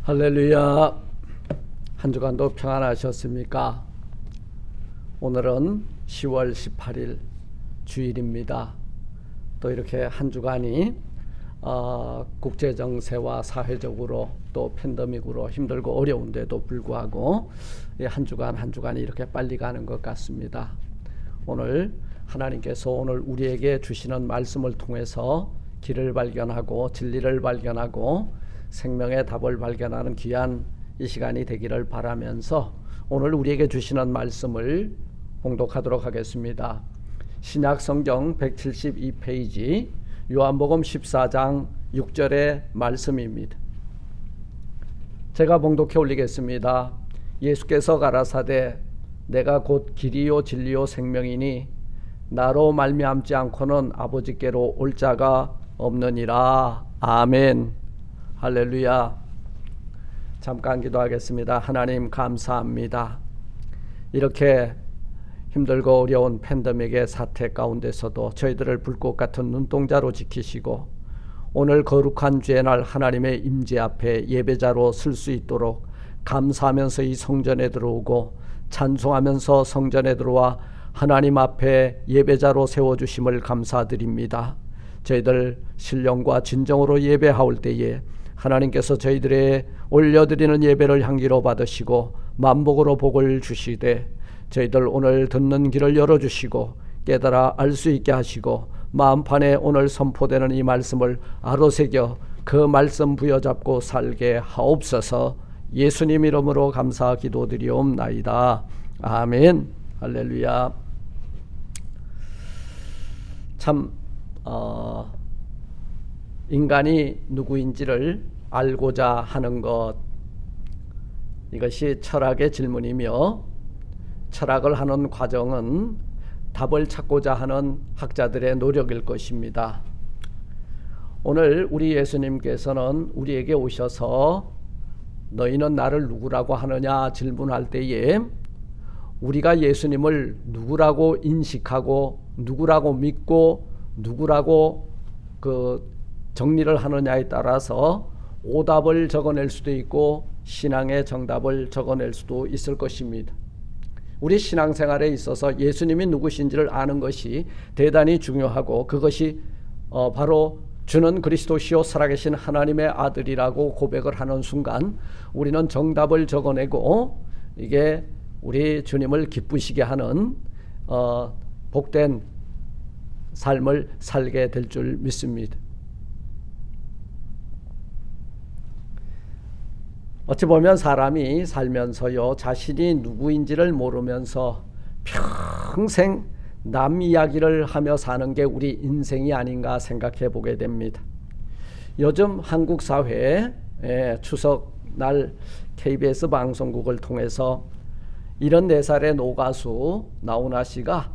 할렐루야. 한 주간도 평안하셨습니까? 오늘은 10월 18일 주일입니다. 또 이렇게 한 주간이 국제정세와 사회적으로 또 팬데믹으로 힘들고 어려운데도 불구하고 한 주간 한 주간이 이렇게 빨리 가는 것 같습니다. 오늘 하나님께서 오늘 우리에게 주시는 말씀을 통해서 길을 발견하고 진리를 발견하고 생명의 답을 발견하는 귀한 이 시간이 되기를 바라면서 오늘 우리에게 주시는 말씀을 봉독하도록 하겠습니다. 신약 성경 172페이지 요한복음 14장 6절의 말씀입니다. 제가 봉독해 올리겠습니다. 예수께서 가라사대 내가 곧 길이요 진리요 생명이니 나로 말미암지 않고는 아버지께로 올 자가 없느니라. 아멘. 할렐루야. 잠깐 기도하겠습니다. 하나님 감사합니다. 이렇게 힘들고 어려운 팬데믹의 사태 가운데서도 저희들을 불꽃 같은 눈동자로 지키시고 오늘 거룩한 주의 날 하나님의 임재 앞에 예배자로 설 수 있도록 감사하면서 이 성전에 들어오고 찬송하면서 성전에 들어와 하나님 앞에 예배자로 세워주심을 감사드립니다. 저희들 신령과 진정으로 예배하올 때에 하나님께서 저희들의 올려드리는 예배를 향기로 받으시고 만복으로 복을 주시되 저희들 오늘 듣는 길을 열어주시고 깨달아 알 수 있게 하시고 마음판에 오늘 선포되는 이 말씀을 아로새겨 그 말씀 부여잡고 살게 하옵소서. 예수님 이름으로 감사 기도드리옵나이다. 아멘. 할렐루야. 참 인간이 누구인지를 알고자 하는 것, 이것이 철학의 질문이며 철학을 하는 과정은 답을 찾고자 하는 학자들의 노력일 것입니다. 오늘 우리 예수님께서는 우리에게 오셔서 너희는 나를 누구라고 하느냐 질문할 때에 우리가 예수님을 누구라고 인식하고 누구라고 믿고 누구라고 정리를 하느냐에 따라서 오답을 적어낼 수도 있고 신앙의 정답을 적어낼 수도 있을 것입니다. 우리 신앙생활에 있어서 예수님이 누구신지를 아는 것이 대단히 중요하고 그것이 바로 주는 그리스도시요 살아계신 하나님의 아들이라고 고백을 하는 순간 우리는 정답을 적어내고 이게 우리 주님을 기쁘시게 하는 복된 삶을 살게 될 줄 믿습니다. 어찌 보면 사람이 살면서요 자신이 누구인지를 모르면서 평생 남 이야기를 하며 사는 게 우리 인생이 아닌가 생각해 보게 됩니다. 요즘 한국 사회에 추석날 KBS 방송국을 통해서 74살의 노가수 나훈아 씨가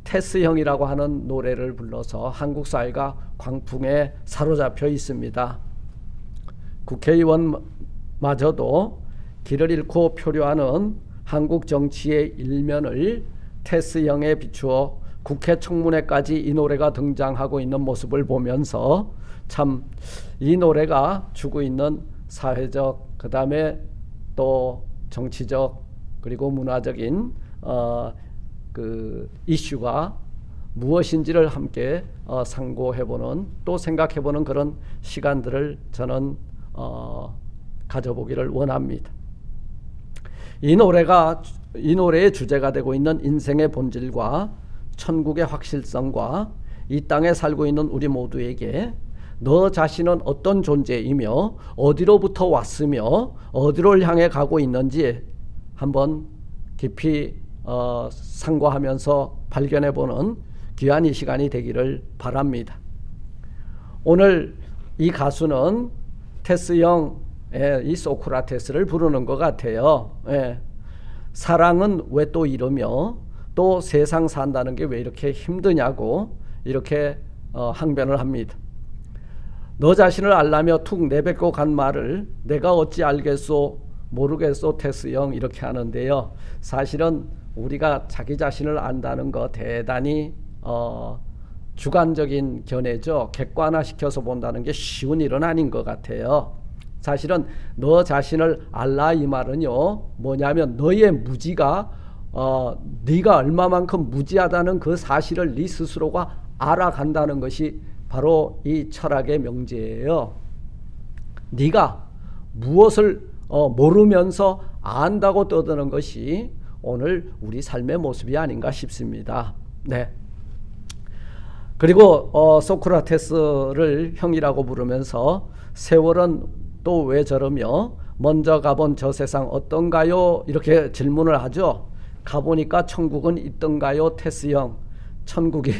테스형이라고 하는 노래를 불러서 한국 사회가 광풍에 사로잡혀 있습니다. 국회의원마저도 길을 잃고 표류하는 한국 정치의 일면을 테스형에 비추어 국회 청문회까지 이 노래가 등장하고 있는 모습을 보면서 참 이 노래가 주고 있는 사회적 그다음에 또 정치적 그리고 문화적인 이슈가 무엇인지를 함께 상고해보는 또 생각해보는 그런 시간들을 저는 가져보기를 원합니다. 이 노래의 주제가 되고 있는 인생의 본질과 천국의 확실성과 이 땅에 살고 있는 우리 모두에게 너 자신은 어떤 존재이며 어디로부터 왔으며 어디를 향해 가고 있는지 한번 깊이 상고하면서 발견해보는 귀한 이 시간이 되기를 바랍니다. 오늘 이 가수는 테스형의 이 소크라테스를 부르는 것 같아요. 사랑은 왜 또 이러며 또 세상 산다는 게 왜 이렇게 힘드냐고 이렇게 항변을 합니다. 너 자신을 알라며 툭 내뱉고 간 말을 내가 어찌 알겠소 모르겠소 테스형 이렇게 하는데요. 사실은 우리가 자기 자신을 안다는 거 대단히 주관적인 견해죠. 객관화시켜서 본다는 게 쉬운 일은 아닌 것 같아요. 사실은 너 자신을 알라 이 말은요, 뭐냐면 너의 무지가 네가 얼마만큼 무지하다는 그 사실을 네 스스로가 알아간다는 것이 바로 이 철학의 명제예요. 네가 무엇을 모르면서 안다고 떠드는 것이 오늘 우리 삶의 모습이 아닌가 싶습니다. 네. 그리고 소크라테스를 형이라고 부르면서 세월은 또 왜 저러며 먼저 가본 저 세상 어떤가요? 이렇게 질문을 하죠. 가보니까 천국은 있던가요? 테스 형. 천국이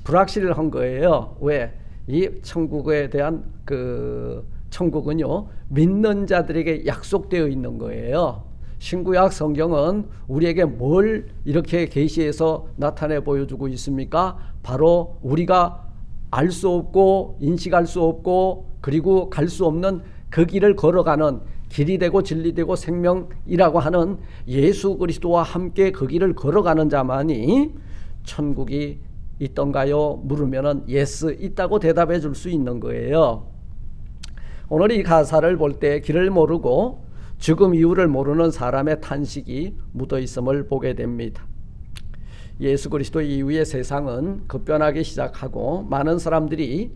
불확실한 거예요. 왜? 이 천국에 대한 천국은요, 믿는 자들에게 약속되어 있는 거예요. 신구약 성경은 우리에게 뭘 이렇게 계시해서 나타내 보여주고 있습니까? 바로 우리가 알 수 없고 인식할 수 없고 그리고 갈 수 없는 그 길을 걸어가는 길이 되고 진리 되고 생명이라고 하는 예수 그리스도와 함께 그 길을 걸어가는 자만이 천국이 있던가요? 물으면은 예스, 있다고 대답해 줄 수 있는 거예요. 오늘 이 가사를 볼 때 길을 모르고 죽음 이유를 모르는 사람의 탄식이 묻어 있음을 보게 됩니다. 예수 그리스도 이후의 세상은 급변하기 시작하고 많은 사람들이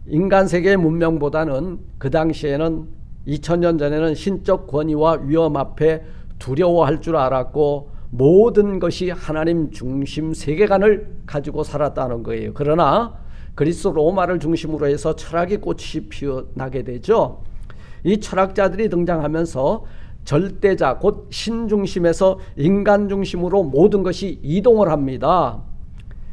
인간 세계의 문명보다는 그 당시에는 2000년 전에는 신적 권위와 위험 앞에 두려워할 줄 알았고 모든 것이 하나님 중심 세계관을 가지고 살았다는 거예요. 그러나 그리스 로마를 중심으로 해서 철학의 꽃이 피어나게 되죠. 이 철학자들이 등장하면서 절대자 곧 신중심에서 인간 중심으로 모든 것이 이동을 합니다.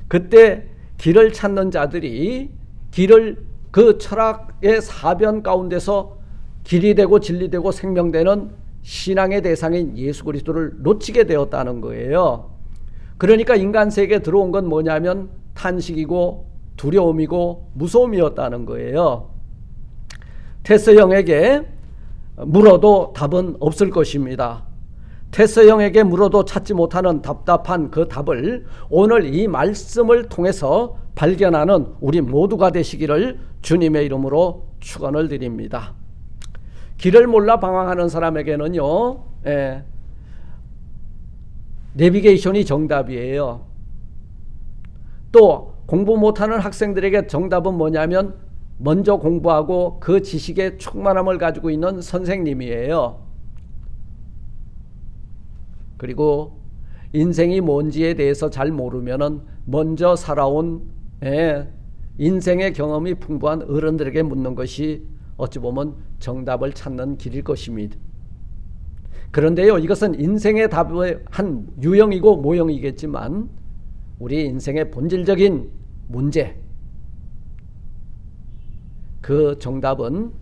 그때 길을 찾는 자들이 길을 그 철학의 사변 가운데서 길이 되고 진리 되고 생명되는 신앙의 대상인 예수 그리스도를 놓치게 되었다는 거예요. 그러니까 인간 세계에 들어온 건 뭐냐면 탄식이고 두려움이고 무서움이었다는 거예요. 테스 형에게 물어도 답은 없을 것입니다. 테스 형에게 물어도 찾지 못하는 답답한 그 답을 오늘 이 말씀을 통해서 발견하는 우리 모두가 되시기를 주님의 이름으로 축원을 드립니다. 길을 몰라 방황하는 사람에게는요, 내비게이션이 정답이에요. 또 공부 못하는 학생들에게 정답은 뭐냐면 먼저 공부하고 그 지식의 충만함을 가지고 있는 선생님이에요. 그리고 인생이 뭔지에 대해서 잘 모르면은 먼저 살아온 인생의 경험이 풍부한 어른들에게 묻는 것이 어찌 보면 정답을 찾는 길일 것입니다. 그런데요, 이것은 인생의 답의 한 유형이고 모형이겠지만 우리 인생의 본질적인 문제, 그 정답은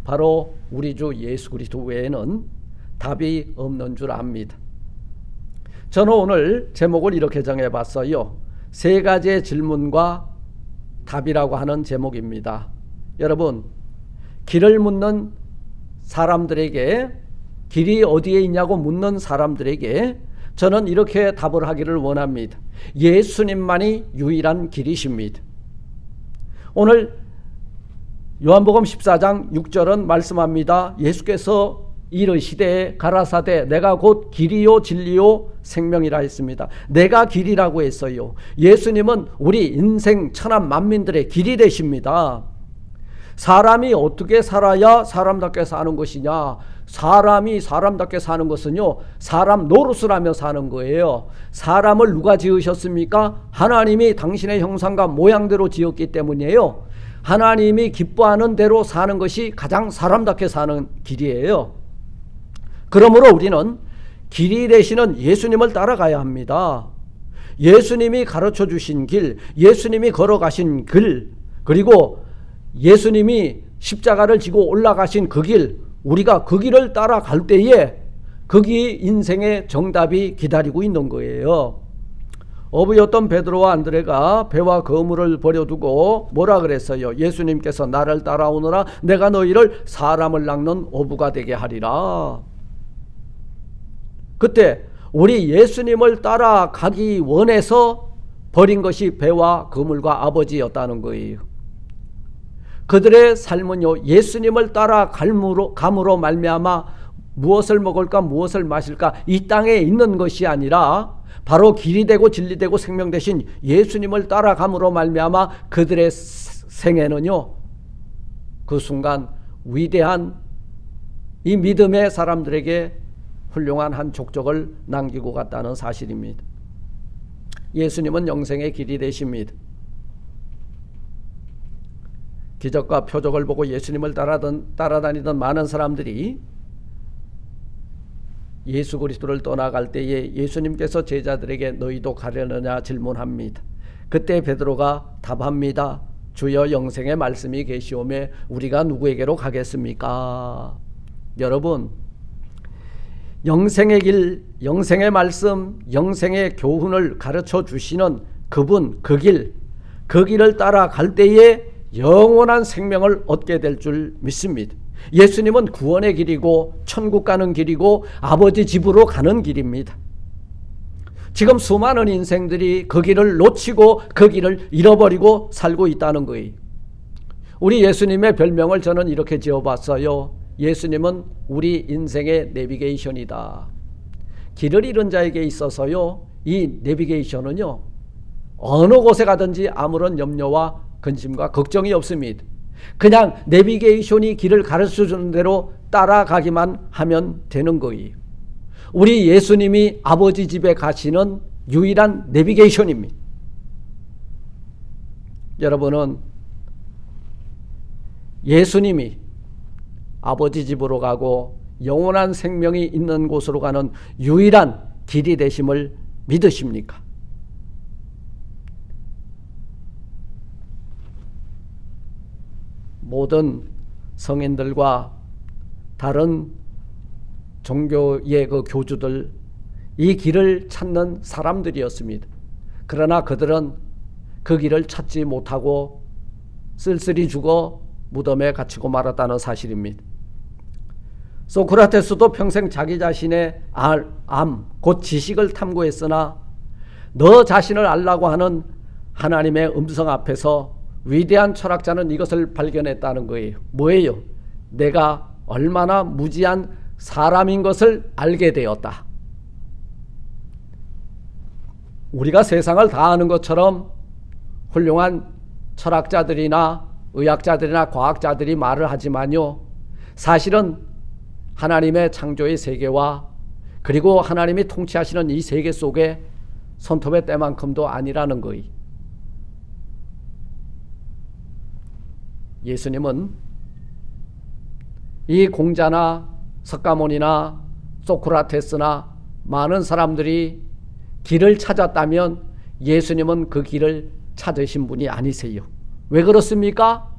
바로 우리 주 예수 그리스도 외에는 답이 없는 줄 압니다. 저는 오늘 제목을 이렇게 정해봤어요. 3가지의 질문과 답이라고 하는 제목입니다. 여러분, 길을 묻는 사람들에게, 길이 어디에 있냐고 묻는 사람들에게 저는 이렇게 답을 하기를 원합니다. 예수님만이 유일한 길이십니다. 오늘 요한복음 14장 6절은 말씀합니다. 예수께서 이르시되 가라사대 내가 곧 길이요 진리요 생명이라 했습니다. 내가 길이라고 했어요. 예수님은 우리 인생 천하 만민들의 길이 되십니다. 사람이 어떻게 살아야 사람답게 사는 것이냐? 사람이 사람답게 사는 것은요, 사람 노릇을 하며 사는 거예요. 사람을 누가 지으셨습니까? 하나님이 당신의 형상과 모양대로 지었기 때문이에요. 하나님이 기뻐하는 대로 사는 것이 가장 사람답게 사는 길이에요. 그러므로 우리는 길이 되시는 예수님을 따라가야 합니다. 예수님이 가르쳐 주신 길, 예수님이 걸어가신 길, 그리고 예수님이 십자가를 지고 올라가신 그 길, 우리가 그 길을 따라갈 때에 거기 인생의 정답이 기다리고 있는 거예요. 어부였던 베드로와 안드레가 배와 그물을 버려두고 뭐라 그랬어요? 예수님께서 나를 따라오너라 내가 너희를 사람을 낚는 어부가 되게 하리라. 그때 우리 예수님을 따라가기 원해서 버린 것이 배와 그물과 아버지였다는 거예요. 그들의 삶은요, 예수님을 따라 감으로 말미암아 무엇을 먹을까 무엇을 마실까 이 땅에 있는 것이 아니라 바로 길이 되고 진리 되고 생명 되신 예수님을 따라감으로 말미암아 그들의 생애는요, 그 순간 위대한 이 믿음의 사람들에게 훌륭한 한 족적을 남기고 갔다는 사실입니다. 예수님은 영생의 길이 되십니다. 기적과 표적을 보고 예수님을 따라다니던 많은 사람들이 예수 그리스도를 떠나갈 때에 예수님께서 제자들에게 너희도 가려느냐 질문합니다. 그때 베드로가 답합니다. 주여, 영생의 말씀이 계시오매 우리가 누구에게로 가겠습니까? 여러분, 영생의 길, 영생의 말씀, 영생의 교훈을 가르쳐 주시는 그분, 그 길을 따라갈 때에 영원한 생명을 얻게 될 줄 믿습니다. 예수님은 구원의 길이고 천국 가는 길이고 아버지 집으로 가는 길입니다. 지금 수많은 인생들이 그 길을 놓치고 그 길을 잃어버리고 살고 있다는 거예요. 우리 예수님의 별명을 저는 이렇게 지어봤어요. 예수님은 우리 인생의 내비게이션이다. 길을 잃은 자에게 있어서요, 이 내비게이션은요, 어느 곳에 가든지 아무런 염려와 근심과 걱정이 없습니다. 그냥 내비게이션이 길을 가르쳐주는 대로 따라가기만 하면 되는 거예요. 우리 예수님이 아버지 집에 가시는 유일한 내비게이션입니다. 여러분은 예수님이 아버지 집으로 가고 영원한 생명이 있는 곳으로 가는 유일한 길이 되심을 믿으십니까? 모든 성인들과 다른 종교의 그 교주들, 이 길을 찾는 사람들이었습니다. 그러나 그들은 그 길을 찾지 못하고 쓸쓸히 죽어 무덤에 갇히고 말았다는 사실입니다. 소크라테스도 평생 자기 자신의 곧 지식을 탐구했으나 너 자신을 알라고 하는 하나님의 음성 앞에서 위대한 철학자는 이것을 발견했다는 거예요. 뭐예요? 내가 얼마나 무지한 사람인 것을 알게 되었다. 우리가 세상을 다 아는 것처럼 훌륭한 철학자들이나 의학자들이나 과학자들이 말을 하지만요, 사실은 하나님의 창조의 세계와 그리고 하나님이 통치하시는 이 세계 속에 손톱의 때만큼도 아니라는 거예요. 예수님은 이 공자나 석가모니나 소크라테스나 많은 사람들이 길을 찾았다면 예수님은 그 길을 찾으신 분이 아니세요. 왜 그렇습니까?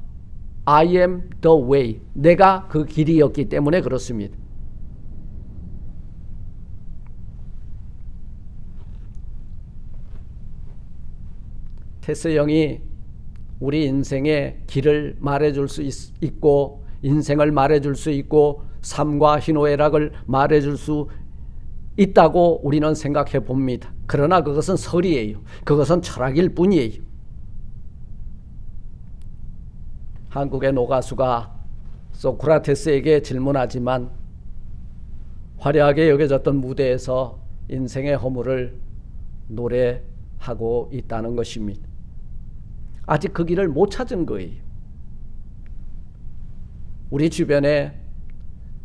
I am the way. 내가 그 길이었기 때문에 그렇습니다. 테스 영이 우리 인생의 길을 말해줄 수 있고 인생을 말해줄 수 있고 삶과 희노애락을 말해줄 수 있다고 우리는 생각해 봅니다. 그러나 그것은 설이에요. 그것은 철학일 뿐이에요. 한국의 노가수가 소크라테스에게 질문하지만 화려하게 여겨졌던 무대에서 인생의 허물을 노래하고 있다는 것입니다. 아직 그 길을 못 찾은 거예요. 우리 주변에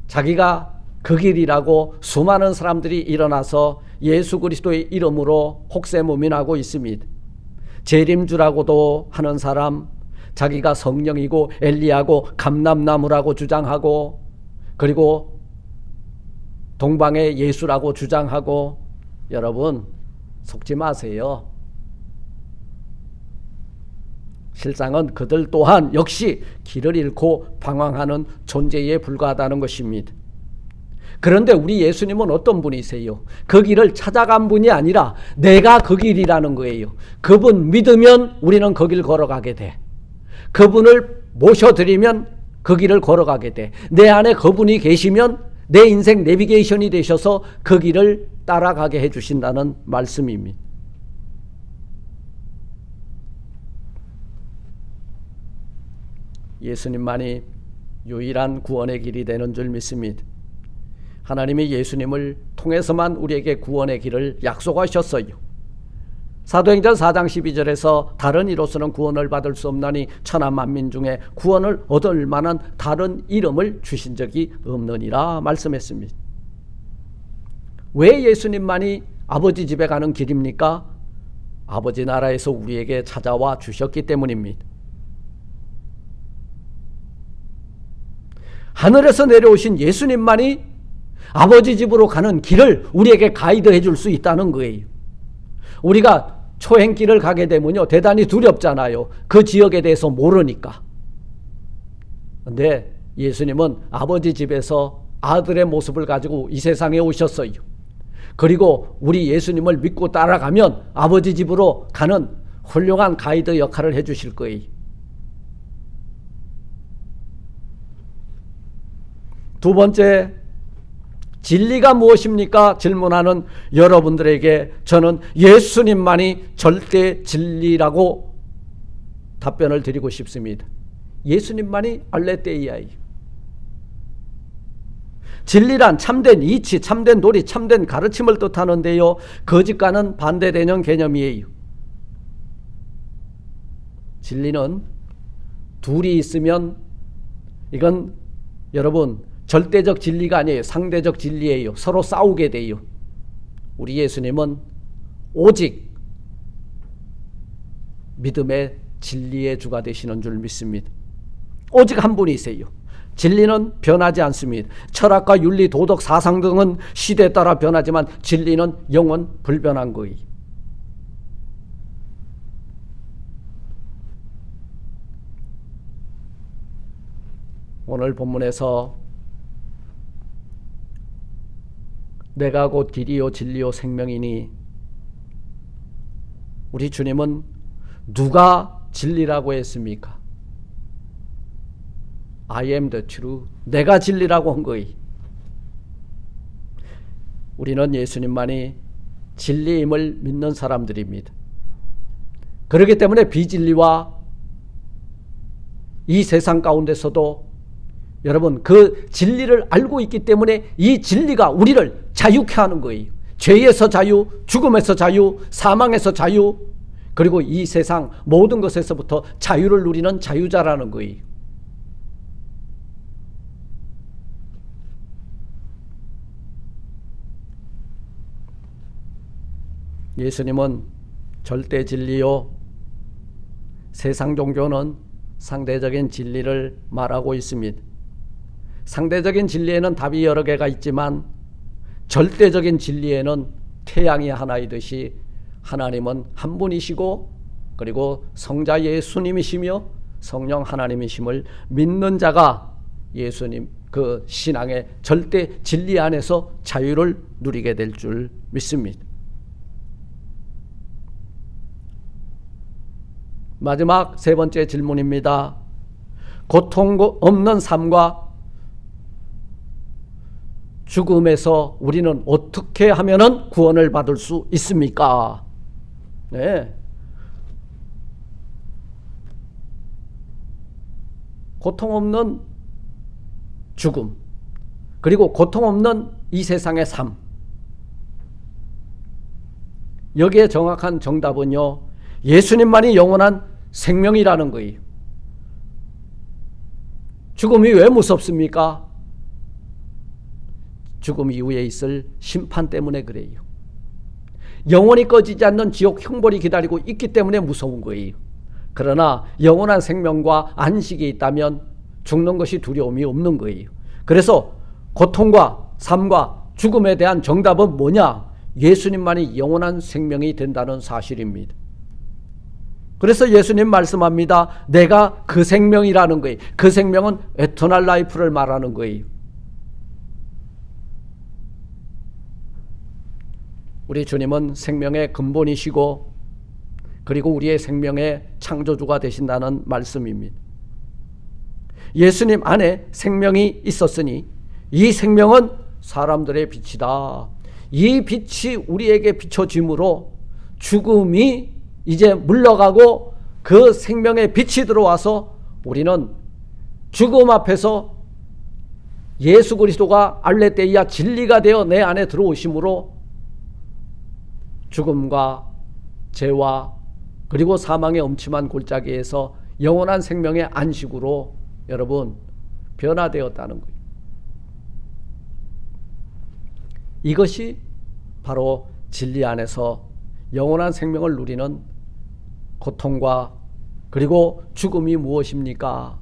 자기가 그 길이라고 수많은 사람들이 일어나서 예수 그리스도의 이름으로 혹세무민하고 있습니다. 재림주라고도 하는 사람, 자기가 성령이고 엘리야고 감람나무라고 주장하고, 그리고 동방의 예수라고 주장하고, 여러분 속지 마세요. 실상은 그들 또한 역시 길을 잃고 방황하는 존재에 불과하다는 것입니다. 그런데 우리 예수님은 어떤 분이세요? 그 길을 찾아간 분이 아니라 내가 그 길이라는 거예요. 그분 믿으면 우리는 그 길 걸어가게 돼. 그분을 모셔드리면 그 길을 걸어가게 돼. 내 안에 그분이 계시면 내 인생 내비게이션이 되셔서 그 길을 따라가게 해주신다는 말씀입니다. 예수님만이 유일한 구원의 길이 되는 줄 믿습니다. 하나님이 예수님을 통해서만 우리에게 구원의 길을 약속하셨어요. 사도행전 4장 12절에서 다른 이로서는 구원을 받을 수 없나니 천하 만민 중에 구원을 얻을 만한 다른 이름을 주신 적이 없느니라 말씀했습니다. 왜 예수님만이 아버지 집에 가는 길입니까? 아버지 나라에서 우리에게 찾아와 주셨기 때문입니다. 하늘에서 내려오신 예수님만이 아버지 집으로 가는 길을 우리에게 가이드해 줄 수 있다는 거예요. 우리가 초행길을 가게 되면요, 대단히 두렵잖아요. 그 지역에 대해서 모르니까. 근데 예수님은 아버지 집에서 아들의 모습을 가지고 이 세상에 오셨어요. 그리고 우리 예수님을 믿고 따라가면 아버지 집으로 가는 훌륭한 가이드 역할을 해 주실 거예요. 두 번째, 진리가 무엇입니까? 질문하는 여러분들에게 저는 예수님만이 절대 진리라고 답변을 드리고 싶습니다. 예수님만이 알레테이아예요. 진리란 참된 이치, 참된 도리, 참된 가르침을 뜻하는데요, 거짓과는 반대되는 개념이에요. 진리는 둘이 있으면 이건 여러분 절대적 진리가 아니에요. 상대적 진리예요. 서로 싸우게 돼요. 우리 예수님은 오직 믿음의 진리의 주가 되시는 줄 믿습니다. 오직 한 분이세요. 진리는 변하지 않습니다. 철학과 윤리, 도덕, 사상 등은 시대에 따라 변하지만 진리는 영원 불변한 거예요. 오늘 본문에서 내가 곧 길이요 진리요 생명이니, 우리 주님은 누가 진리라고 했습니까? I am the truth. 내가 진리라고 한 거예요. 우리는 예수님만이 진리임을 믿는 사람들입니다. 그렇기 때문에 비진리와 이 세상 가운데서도 여러분 그 진리를 알고 있기 때문에 이 진리가 우리를 자유케 하는 거예요. 죄에서 자유, 죽음에서 자유, 사망에서 자유, 그리고 이 세상 모든 것에서부터 자유를 누리는 자유자라는 거예요. 예수님은 절대 진리요, 세상 종교는 상대적인 진리를 말하고 있습니다. 상대적인 진리에는 답이 여러 개가 있지만 절대적인 진리에는 태양이 하나이듯이 하나님은 한 분이시고 그리고 성자 예수님이시며 성령 하나님이심을 믿는 자가 예수님 그 신앙의 절대 진리 안에서 자유를 누리게 될 줄 믿습니다. 마지막 세 번째 질문입니다. 고통 없는 삶과 죽음에서 우리는 어떻게 하면은 구원을 받을 수 있습니까? 네. 고통 없는 죽음, 그리고 고통 없는 이 세상의 삶. 여기에 정확한 정답은요, 예수님만이 영원한 생명이라는 거예요. 죽음이 왜 무섭습니까? 죽음 이후에 있을 심판 때문에 그래요. 영원히 꺼지지 않는 지옥 형벌이 기다리고 있기 때문에 무서운 거예요. 그러나 영원한 생명과 안식이 있다면 죽는 것이 두려움이 없는 거예요. 그래서 고통과 삶과 죽음에 대한 정답은 뭐냐? 예수님만이 영원한 생명이 된다는 사실입니다. 그래서 예수님 말씀합니다. 내가 그 생명이라는 거예요. 그 생명은 에터널 라이프를 말하는 거예요. 우리 주님은 생명의 근본이시고 그리고 우리의 생명의 창조주가 되신다는 말씀입니다. 예수님 안에 생명이 있었으니 이 생명은 사람들의 빛이다. 이 빛이 우리에게 비춰짐으로 죽음이 이제 물러가고 그 생명의 빛이 들어와서 우리는 죽음 앞에서 예수 그리스도가 알레theia 진리가 되어 내 안에 들어오심으로 죽음과 죄와 그리고 사망의 엄침한 골짜기에서 영원한 생명의 안식으로 여러분 변화되었다는 거예요. 이것이 바로 진리 안에서 영원한 생명을 누리는 고통과 그리고 죽음이 무엇입니까?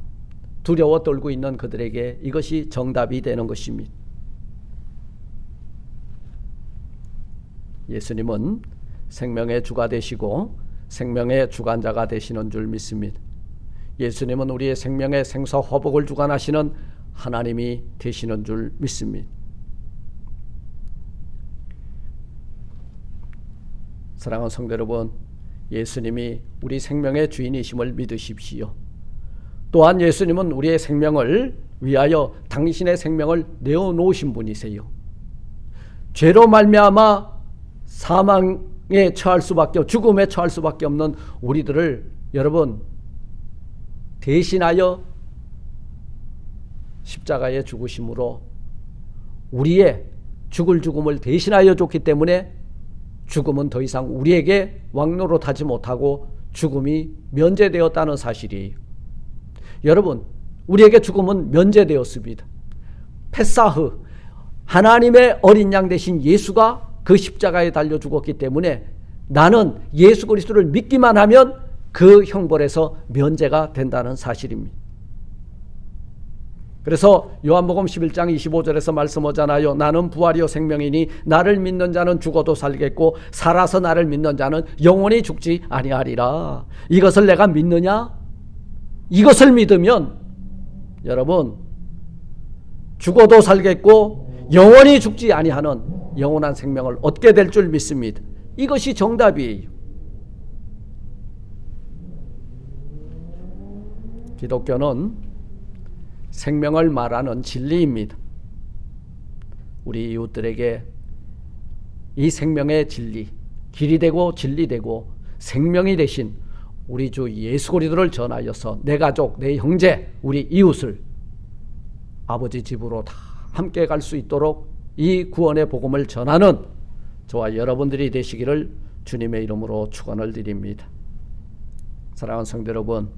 두려워 떨고 있는 그들에게 이것이 정답이 되는 것입니다. 예수님은 생명의 주가 되시고 생명의 주관자가 되시는 줄 믿습니다. 예수님은 우리의 생명의 생사 화복을 주관하시는 하나님이 되시는 줄 믿습니다. 사랑하는 성도 여러분, 예수님이 우리 생명의 주인이심을 믿으십시오. 또한 예수님은 우리의 생명을 위하여 당신의 생명을 내어놓으신 분이세요. 죄로 말미암아 사망에 처할 수밖에, 죽음에 처할 수밖에 없는 우리들을 여러분 대신하여 십자가에 죽으심으로 우리의 죽을 죽음을 대신하여 줬기 때문에 죽음은 더 이상 우리에게 왕노릇하지 못하고 죽음이 면제되었다는 사실이에요. 여러분, 우리에게 죽음은 면제되었습니다. 페사흐, 하나님의 어린 양 되신 예수가 그 십자가에 달려 죽었기 때문에 나는 예수 그리스도를 믿기만 하면 그 형벌에서 면제가 된다는 사실입니다. 그래서 요한복음 11장 25절에서 말씀하잖아요. 나는 부활이요 생명이니 나를 믿는 자는 죽어도 살겠고 살아서 나를 믿는 자는 영원히 죽지 아니하리라. 이것을 내가 믿느냐? 이것을 믿으면 여러분 죽어도 살겠고 영원히 죽지 아니하는 영원한 생명을 얻게 될 줄 믿습니다. 이것이 정답이에요. 기독교는 생명을 말하는 진리입니다. 우리 이웃들에게 이 생명의 진리, 길이 되고 진리 되고 생명이 되신 우리 주 예수 그리스도를 전하여서 내 가족, 내 형제, 우리 이웃을 아버지 집으로 다 함께 갈 수 있도록 이 구원의 복음을 전하는 저와 여러분들이 되시기를 주님의 이름으로 축원을 드립니다. 사랑하는 성도 여러분,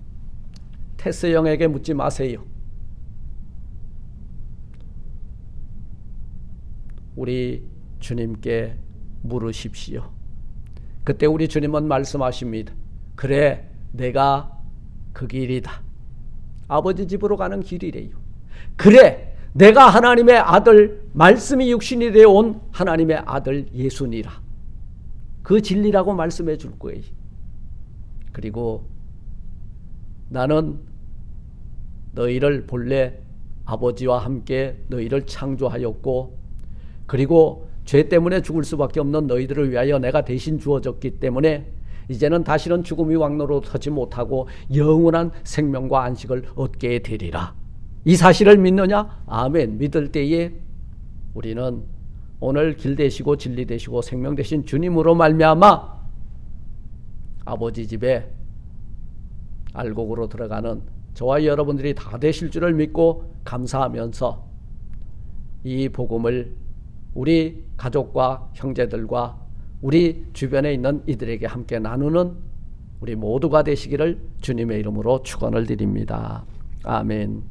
테스 형에게 묻지 마세요. 우리 주님께 물으십시오. 그때 우리 주님은 말씀하십니다. 그래, 내가 그 길이다. 아버지 집으로 가는 길이래요. 그래, 내가 하나님의 아들, 말씀이 육신이 되어 온 하나님의 아들 예수니라. 그 진리라고 말씀해 줄 거예요. 그리고 나는 너희를 본래 아버지와 함께 너희를 창조하였고 그리고 죄 때문에 죽을 수밖에 없는 너희들을 위하여 내가 대신 주어졌기 때문에 이제는 다시는 죽음이 왕노릇하지 못하고 영원한 생명과 안식을 얻게 되리라. 이 사실을 믿느냐? 아멘. 믿을 때에 우리는 오늘 길 되시고 진리 되시고 생명 되신 주님으로 말미암아 아버지 집에 알곡으로 들어가는 저와 여러분들이 다 되실 줄을 믿고 감사하면서 이 복음을 우리 가족과 형제들과 우리 주변에 있는 이들에게 함께 나누는 우리 모두가 되시기를 주님의 이름으로 축원을 드립니다. 아멘.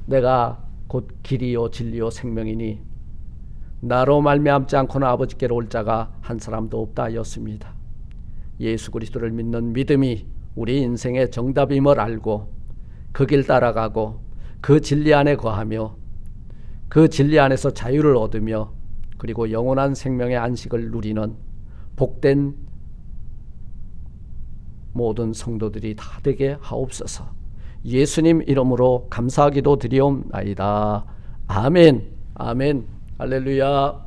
내가 곧 길이요 진리요 생명이니 나로 말미암지 않고는 아버지께로 올 자가 한 사람도 없다 하였습니다. 예수 그리스도를 믿는 믿음이 우리 인생의 정답임을 알고 그 길 따라가고 그 진리 안에 거하며 그 진리 안에서 자유를 얻으며 그리고 영원한 생명의 안식을 누리는 복된 모든 성도들이 다 되게 하옵소서. 예수님 이름으로 감사하기도 드리옵나이다. 아멘. 아멘. 할렐루야.